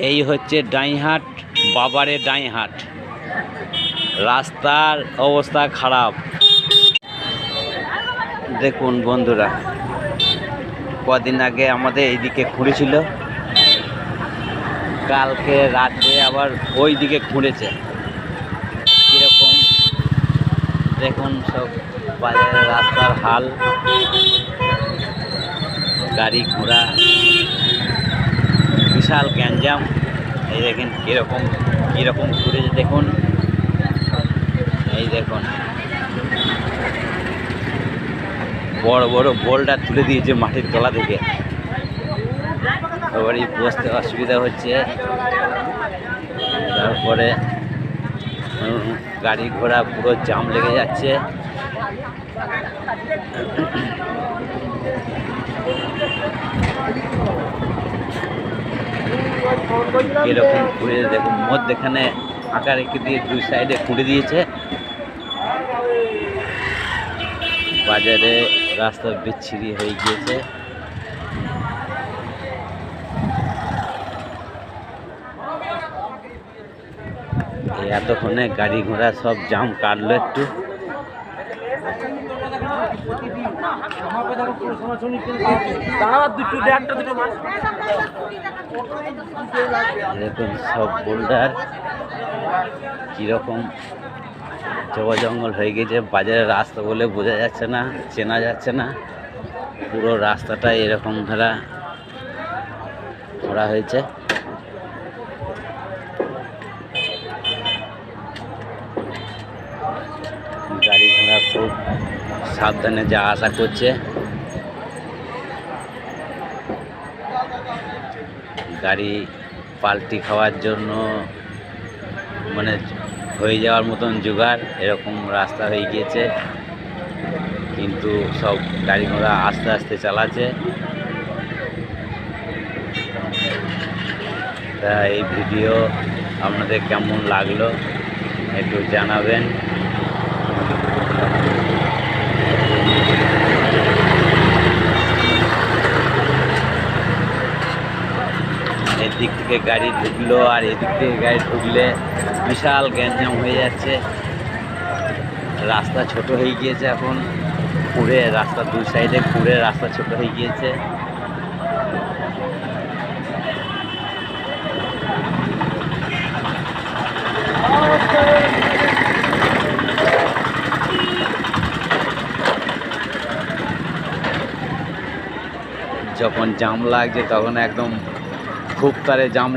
এই হচ্ছে ডাইহাট বাবারে ডাইহাট। রাস্তার অবস্থা খারাপ। দেখুন বন্ধুরা, কদিন আগে আমাদের এইদিকে খুঁড়েছিল, কালকে রাতে আবার ওই দিকে খুঁড়েছে। কীরকম দেখুন সব বাজারের রাস্তার হাল, গাড়ি ঘোড়া বিশাল গ্যাঞ্জাম। এই দেখেন কীরকম ঘুরেছে দেখুন। এই দেখুন বড় বড় বোল্ডার তুলে দিয়েছে মাটির তলা থেকে, এবারই বসতে অসুবিধা হচ্ছে। তারপরে গাড়ি ঘোড়া পুরো জাম লেগে যাচ্ছে। এরকম খুঁড়ে দেখুন, মধ্যেখানে আঁকা রেখে দিয়ে দুই সাইডে খুঁড়ে দিয়েছে। বাজারে রাস্তা বিচ্ছিরি হয়ে গিয়েছে। এতক্ষণে গাড়ি ঘোড়া সব জাম কাটলো একটু। দেখুন সব বোল্ডার কিরকম জবা জঙ্গল হয়ে গেছে। বাজারের রাস্তা বলে বোঝা যাচ্ছে না, চেনা যাচ্ছে না। পুরো রাস্তাটা এরকম ধারা করা হয়েছে। গাড়ি ঘোড়া খুব সাবধানে যাওয়া আসা করছে। গাড়ি পাল্টি খাওয়ার জন্য মানে হয়ে যাওয়ার মতন জোগাড়, এরকম রাস্তা হয়ে গিয়েছে। কিন্তু সব গাড়ি ঘোড়া আস্তে আস্তে চালাচ্ছে। তা এই ভিডিও আপনাদের কেমন লাগলো একটু জানাবেন। এদিক থেকে গাড়ি ঢুকলো আর এদিক থেকে গাড়ি ঢুকলে বিশাল গ্যাঞ্জাম হয়ে যাচ্ছে। রাস্তা ছোট হয়ে গিয়েছে এখন, খুঁড়ে রাস্তা দুই সাইডে খুঁড়ে রাস্তা ছোট হয়ে গিয়েছে। যখন জাম লাগছে তখন একদম খুব তারে জাম